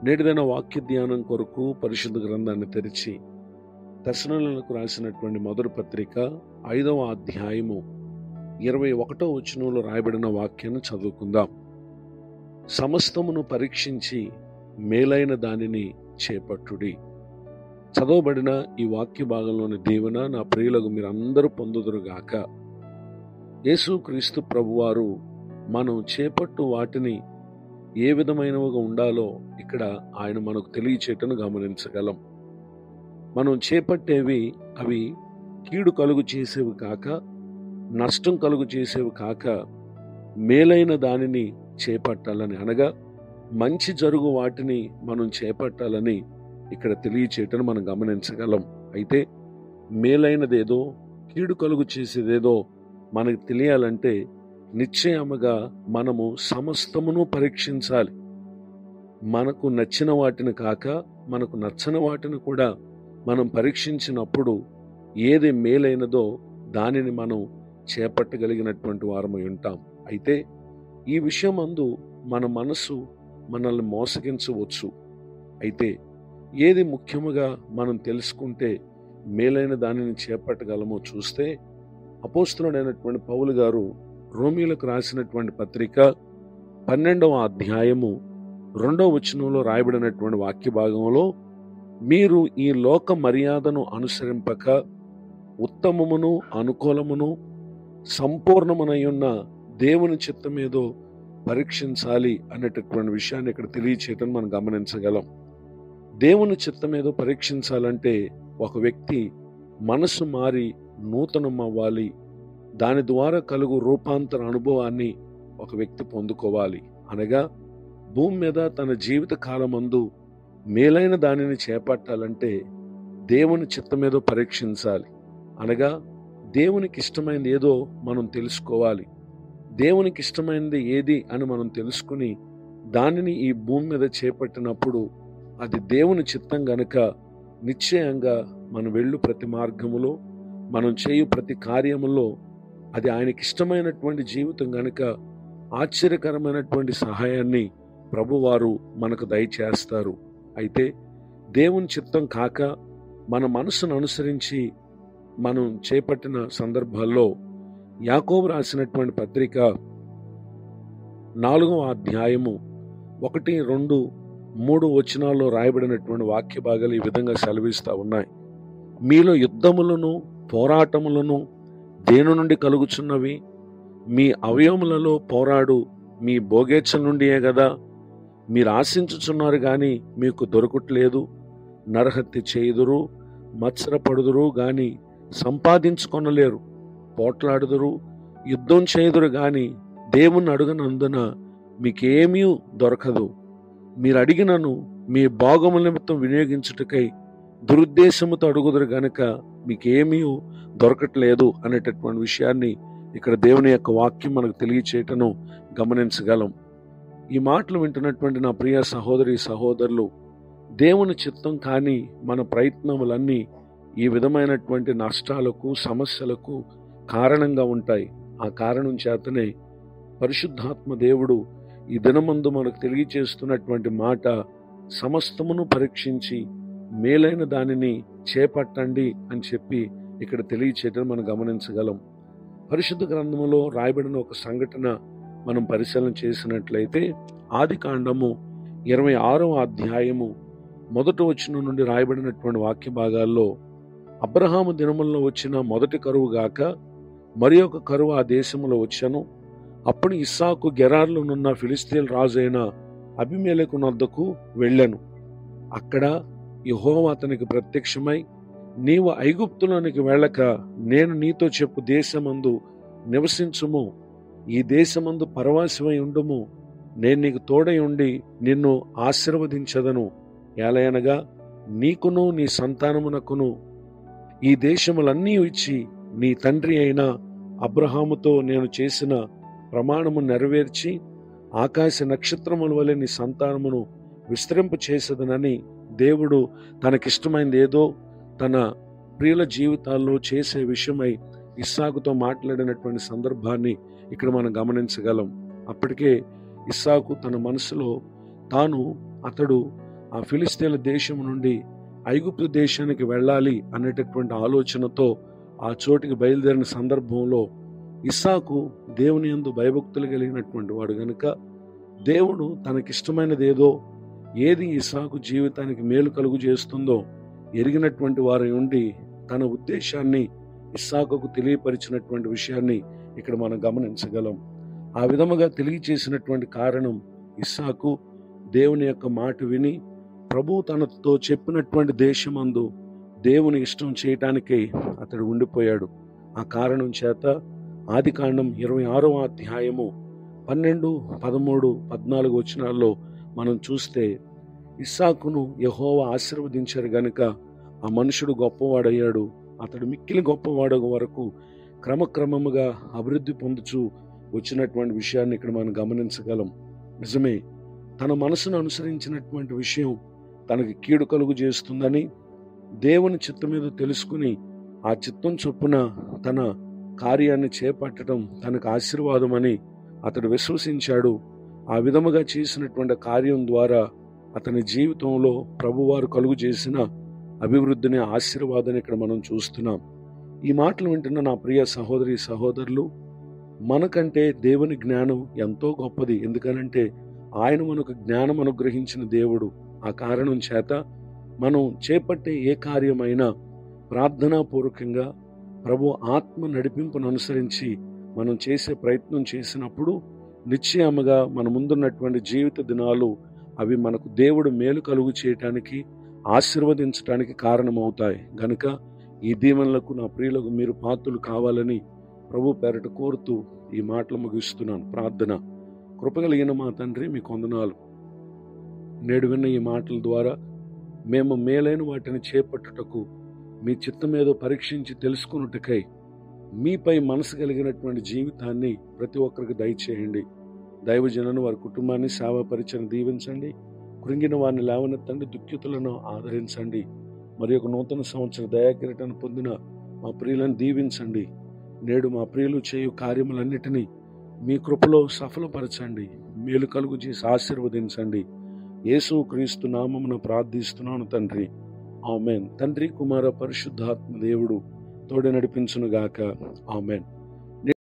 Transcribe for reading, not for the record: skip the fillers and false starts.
నేటిదైన వాక్య ధ్యానం కొరకు పరిశుద్ధ గ్రంథాన్ని తెరిచి దశనులకు రాసినటువంటి మొదటి పత్రిక 5వ అధ్యాయము 21వ వచనంలో రాయబడిన వాక్యాన్ని చదువుకుందాం. సమస్తమును పరీక్షించి మేలైన దానిని చేపట్టుడి. చదవబడిన ఈ వాక్య భాగంలోని దీవెన నా ప్రియులకు మీరందరూ పొందుదురుగాక. యేసుక్రీస్తు ప్రభువారు మనం చేపట్టు వాటిని ఏ విధమైనవిగా ఉండాలో ఇక్కడ ఆయన మనకు తెలియచేయటను గమనించగలం. మనం చేపట్టేవి అవి కీడు కలుగు చేసేవి కాక, నష్టం కలుగు చేసేవి కాక, మేలైన దానిని చేపట్టాలని, అనగా మంచి జరుగు వాటిని మనం చేపట్టాలని ఇక్కడ తెలియచేయటను మనం గమనించగలం. అయితే మేలైనదేదో కీడు కలుగు చేసేదేదో మనకు తెలియాలంటే నిశ్చయముగా మనము సమస్తమును పరీక్షించాలి. మనకు నచ్చిన వాటిని కాక మనకు నచ్చని వాటిని కూడా మనం పరీక్షించినప్పుడు ఏది మేలైనదో దానిని మనం చేపట్టగలిగినటువంటి వారమై ఉంటాం. అయితే ఈ విషయమందు మన మనసు మనల్ని మోసగించవచ్చు. అయితే ఏది ముఖ్యముగా మనం తెలుసుకుంటే మేలైన దానిని చేపట్టగలమో చూస్తే, అపోస్తలుడైనటువంటి పౌలు గారు రోమీలకు రాసినటువంటి పత్రిక 12వ అధ్యాయము 2వ వచనంలో రాయబడినటువంటి వాక్య భాగంలో, మీరు ఈ లోక మర్యాదను అనుసరింపక ఉత్తమమును అనుకూలమును సంపూర్ణమునయున్న దేవుని చిత్తమేదో పరీక్షించాలి అనేటటువంటి విషయాన్ని ఇక్కడ తెలియచేయటం మనం గమనించగలం. దేవుని చిత్తమేదో పరీక్షించాలంటే ఒక వ్యక్తి మనసు మారి నూతనం అవ్వాలి. దాని ద్వారా కలుగు రూపాంతర అనుభవాన్ని ఒక వ్యక్తి పొందుకోవాలి. అనగా భూమి మీద తన జీవిత కాలమందు మేలైన దానిని చేపట్టాలంటే దేవుని చిత్తమేదో పరీక్షించాలి. అనగా దేవునికి ఇష్టమైనది ఏదో మనం తెలుసుకోవాలి. దేవునికి ఇష్టమైనది ఏది అని మనం తెలుసుకుని దానిని ఈ భూమి మీద చేపట్టినప్పుడు అది దేవుని చిత్తం గనుక నిశ్చయంగా మనం వెళ్ళు ప్రతి మార్గములో, మనం చేయు ప్రతి కార్యములో అది ఆయనకి ఇష్టమైనటువంటి జీవితం గనుక ఆశ్చర్యకరమైనటువంటి సహాయాన్ని ప్రభువారు మనకు దయచేస్తారు. అయితే దేవుని చిత్తం కాక మన మనసును అనుసరించి మనం చేపట్టిన సందర్భాల్లో యాకోబు రాసినటువంటి పత్రిక 4వ అధ్యాయము 1, 2, 3 వచనాల్లో రాయబడినటువంటి వాక్య భాగాలు ఈ విధంగా సెలవిస్తూ ఉన్నాయి. మీలో యుద్ధములను పోరాటములను దేని నుండి కలుగుచున్నవి? మీ అవయవములలో పోరాడు మీ భోగేచ్ఛల నుండియే గదా. మీరు ఆశించుచున్నారు గాని మీకు దొరకట్లేదు. నరహత్య చేయుదురు, మత్సరపడుదురు గాని సంపాదించుకొనలేరు. పోట్లాడుదురు, యుద్ధం చేయుదురు గాని దేవుని అడుగనందున మీకేమీ దొరకదు. మీరు అడిగినను మీ భాగముల నిమిత్తం వినియోగించుటకై దురుద్దేశముతో అడుగుదురు గనుక మీకేమీ దొరకట్లేదు అనేటటువంటి విషయాన్ని ఇక్కడ దేవుని యొక్క వాక్యం మనకు తెలియచేయటను గమనించగలం. ఈ మాటలు వింటున్నటువంటి నా ప్రియ సహోదరి సహోదరులు, దేవుని చిత్తం కానీ మన ప్రయత్నములన్నీ ఈ విధమైనటువంటి నష్టాలకు, సమస్యలకు కారణంగా ఉంటాయి. ఆ కారణం చేతనే పరిశుద్ధాత్మ దేవుడు ఈ దినమందు మనకు తెలియచేస్తున్నటువంటి మాట, సమస్తమును పరీక్షించి మేలైన దానిని చేపట్టండి అని చెప్పి ఇక్కడ తెలియచేయడం మనం గమనించగలం. పరిశుద్ధ గ్రంథములో రాయబడిన ఒక సంఘటన మనం పరిశీలన చేసినట్లయితే, ఆదికాండము 26వ అధ్యాయము 1వ వచనం నుండి రాయబడినటువంటి వాక్య భాగాల్లో, అబ్రహాము దినములలో వచ్చిన మొదటి కరువు గాక మరి ఒక కరువు ఆ దేశంలో వచ్చాను. అప్పుడు ఇస్సాకు గెరార్లోనున్న ఫిలిస్తీయుల రాజు అయిన అబీమెలెకు నొద్దకు వెళ్ళాను. అక్కడ యెహోవా అతనికి ప్రత్యక్షమై, నీవు ఐగుప్తులోనికి వెళ్ళక నేను నీతో చెప్పు దేశమందు నివసించుము. ఈ దేశమందు పరవాసివై ఉండుము. నేను నీకు తోడై ఉండి నిన్ను ఆశీర్వదించదను. ఏలయనగా నీకును నీ సంతానమునకును ఈ దేశములన్నీ ఇచ్చి నీ తండ్రి అయిన అబ్రహాముతో నేను చేసిన ప్రమాణము నెరవేర్చి ఆకాశ నక్షత్రముల వలె నీ సంతానమును విస్తరింప చేసేదనని దేవుడు తనకిష్టమైనది ఏదో తన ప్రియుల జీవితాల్లో చేసే విషయమై ఇస్సాకుతో మాట్లాడినటువంటి సందర్భాన్ని ఇక్కడ మనం గమనించగలం. అప్పటికే ఇస్సాకు తన మనసులో అతడు ఆ ఫిలిస్తీన్ల దేశం నుండి ఐగుప్తు దేశానికి వెళ్ళాలి అనేటటువంటి ఆలోచనతో ఆ చోటికి బయలుదేరిన సందర్భంలో ఇస్సాకు దేవుని యందు భయభక్తులు కలిగినటువంటి వాడు గనుక దేవుడు తనకిష్టమైనది ఏదో, ఏది ఇస్సాకు జీవితానికి మేలు కలుగు చేస్తుందో ఎరిగినటువంటి వారి ఉండి తన ఉద్దేశాన్ని ఇస్సాకుకు తెలియపరిచినటువంటి విషయాన్ని ఇక్కడ మనం గమనించగలం. ఆ విధముగా తెలియచేసినటువంటి కారణం ఇస్సాకు దేవుని యొక్క మాట విని ప్రభువు తనతో చెప్పినటువంటి దేశమందు దేవుని ఇష్టం చేయటానికే అతడు ఉండిపోయాడు. ఆ కారణం చేత ఆదికాండం 26వ అధ్యాయము 12, 13, 14 వచనాల్లో మనం చూస్తే ఇస్సాకును యెహోవా ఆశీర్వదించారు గనుక ఆ మనుషుడు గొప్పవాడయ్యాడు. అతడు మిక్కిలి గొప్పవాడు వరకు క్రమక్రమముగా అభివృద్ధి పొందుచూ వచ్చినటువంటి విషయాన్ని ఇక్కడ మనం గమనించగలం. నిజమే, తన మనసును అనుసరించినటువంటి విషయం తనకి కీడు కలుగు చేస్తుందని దేవుని చిత్తం మీద తెలుసుకుని ఆ చిత్తం చొప్పున తన కార్యాన్ని చేపట్టడం తనకు ఆశీర్వాదమని అతడు విశ్వసించాడు. ఆ విధముగా చేసినటువంటి కార్యం ద్వారా అతని జీవితంలో ప్రభువారు కలుగు చేసిన అభివృద్ధిని, ఆశీర్వాదాన్ని ఇక్కడ మనం చూస్తున్నాం. ఈ మాటలు వింటున్న నా ప్రియ సహోదరి సహోదరులు, మనకంటే దేవుని జ్ఞానం ఎంతో గొప్పది. ఎందుకనంటే ఆయన మనకు జ్ఞానం అనుగ్రహించిన దేవుడు. ఆ కారణం చేత మనం చేపట్టే ఏ కార్యమైనా ప్రార్థనాపూర్వకంగా ప్రభు ఆత్మ నడిపింపును అనుసరించి మనం చేసే ప్రయత్నం చేసినప్పుడు నిశ్చయముగా మన ముందున్నటువంటి జీవిత దినాలు అవి మనకు దేవుడు మేలు కలుగు చేయటానికి, ఆశీర్వదించడానికి కారణమవుతాయి. గనుక ఈ దీవెనలకు నా ప్రియులకు మీరు పాత్రులు కావాలని ప్రభు పేరట కోరుతూ ఈ మాటలు ముగిస్తున్నాను. ప్రార్థన. కృపగలిగిన మా తండ్రి, మీకు వందనాలు. నేడు విన్న ఈ మాటల ద్వారా మేము మేలైన వాటిని చేపట్టుటకు, మీ చిత్తమేదో పరీక్షించి తెలుసుకున్నట్టుకై మీపై మనసు కలిగినటువంటి జీవితాన్ని ప్రతి ఒక్కరికి దయచేయండి. దైవజనులను, వారి కుటుంబాన్ని, సేవా పరిచయం దీవించండి. కృంగిన వారిని లేవనెత్తండి, దుఃఖితులను ఆదరించండి. మరి ఒక నూతన సంవత్సర దయాకిరీటాన్ని పొందిన మా ప్రియులను దీవించండి. నేడు మా ప్రియులు చేయు కార్యములన్నిటినీ మీ కృపలో సఫలపరచండి, మేలు కలుగు చేసి ఆశీర్వదించండి. యేసు క్రీస్తు నామమున ప్రార్థిస్తున్నాను తండ్రి, ఆమేన్. తండ్రి, కుమార, పరిశుద్ధాత్మ దేవుడు తోడు నడిపించునుగాక. ఆమేన్.